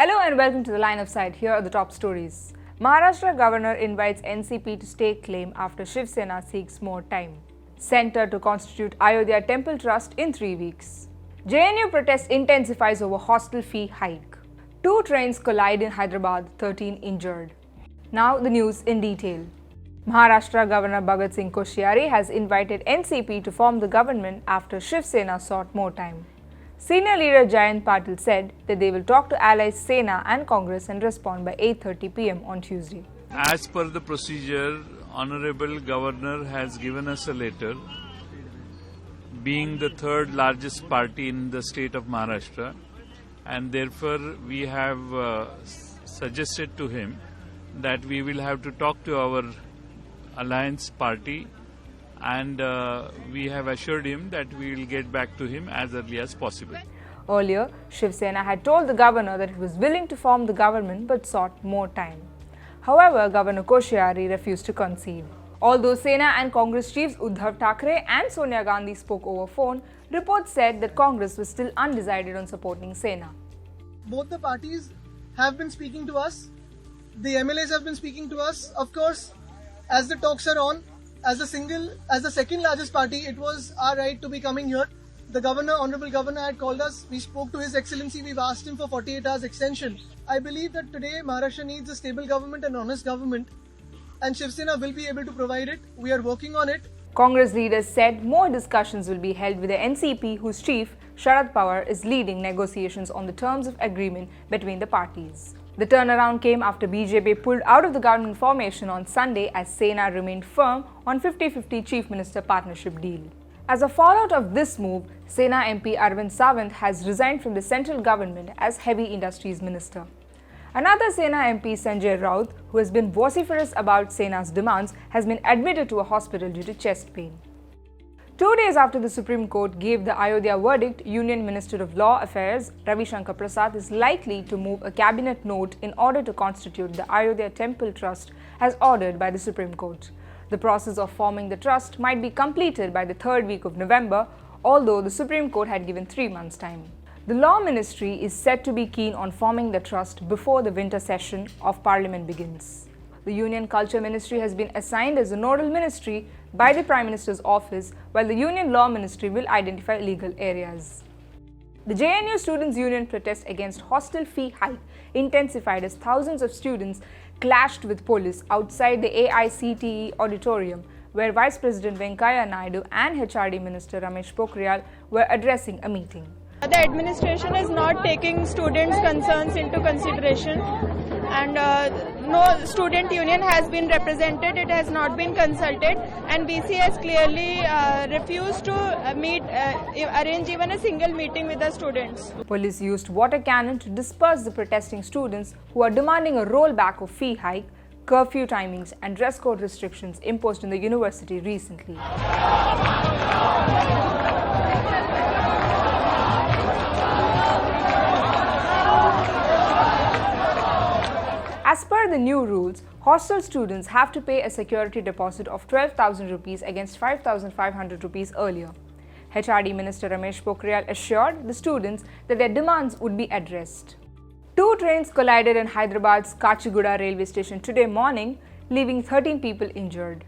Hello and welcome to the Line of Sight. Here are the top stories. Maharashtra governor invites NCP to stake claim after Shiv Sena seeks more time. Centre to constitute Ayodhya Temple Trust in 3 weeks. JNU protest intensifies over hostel fee hike. 2 trains collide in Hyderabad, 13 injured. Now the news in detail. Maharashtra Governor Bhagat Singh Koshyari has invited NCP to form the government after Shiv Sena sought more time. Senior leader Jayant Patil said that they will talk to allies Sena and Congress and respond by 8:30 p.m. on Tuesday. As per the procedure, Honorable Governor has given us a letter. Being the third largest party in the state of Maharashtra, and therefore we have suggested to him that we will have to talk to our alliance party, and we have assured him that we will get back to him as early as possible. Earlier, Shiv Sena had told the governor that it was willing to form the government but sought more time. However, Governor Koshyari refused to concede. Although Sena and Congress chiefs Uddhav Thackeray and Sonia Gandhi spoke over phone, reports said that Congress was still undecided on supporting Sena. Both the parties have been speaking to us. The MLAs have been speaking to us. Of course, as the talks are on, as the second largest party, it was our right to be coming here. The Honorable Governor had called us. We spoke to His Excellency. We've asked him for 48 hours extension. I believe that today Maharashtra needs a stable government and honest government, and Shiv Sena will be able to provide it. We are working on it. Congress leaders said more discussions will be held with the NCP, whose chief, Sharad Pawar, is leading negotiations on the terms of agreement between the parties. The turnaround came after BJP pulled out of the government formation on Sunday as Sena remained firm on 50-50 Chief Minister partnership deal. As a fallout of this move, Sena MP Arvind Sawant has resigned from the central government as Heavy Industries Minister. Another Sena MP, Sanjay Raut, who has been vociferous about Sena's demands, has been admitted to a hospital due to chest pain. 2 days after the Supreme Court gave the Ayodhya verdict, Union Minister of Law Affairs Ravi Shankar Prasad is likely to move a cabinet note in order to constitute the Ayodhya Temple Trust as ordered by the Supreme Court. The process of forming the trust might be completed by the 3rd week of November, although the Supreme Court had given 3 months' time. The Law Ministry is said to be keen on forming the trust before the winter session of Parliament begins. The Union Culture Ministry has been assigned as a nodal ministry by the Prime Minister's office, while the Union Law Ministry will identify legal areas. The JNU Students' Union protest against hostel fee hike intensified as thousands of students clashed with police outside the AICTE auditorium, where Vice President Venkaiah Naidu and HRD Minister Ramesh Pokhriyal were addressing a meeting. The administration is not taking students' concerns into consideration, and no student union has been represented. It has not been consulted, and BC has clearly refused to arrange even a single meeting with the students. Police used water cannon to disperse the protesting students who are demanding a rollback of fee hike, curfew timings and dress code restrictions imposed in the university recently. As per the new rules, hostel students have to pay a security deposit of 12,000 rupees against 5,500 rupees earlier. HRD Minister Ramesh Pokhriyal assured the students that their demands would be addressed. 2 trains collided in Hyderabad's Kachiguda railway station today morning, leaving 13 people injured.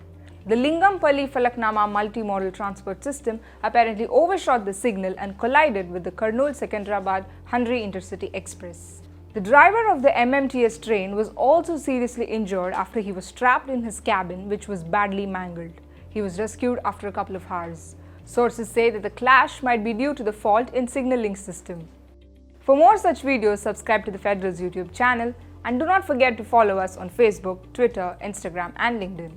The Lingampalli Falaknama multi-modal transport system apparently overshot the signal and collided with the Kurnool-Secunderabad Handri Intercity Express. The driver of the MMTS train was also seriously injured after he was trapped in his cabin, which was badly mangled. He was rescued after a couple of hours. Sources say that the clash might be due to the fault in signaling system. For more such videos, subscribe to the Federal's YouTube channel and do not forget to follow us on Facebook, Twitter, Instagram and LinkedIn.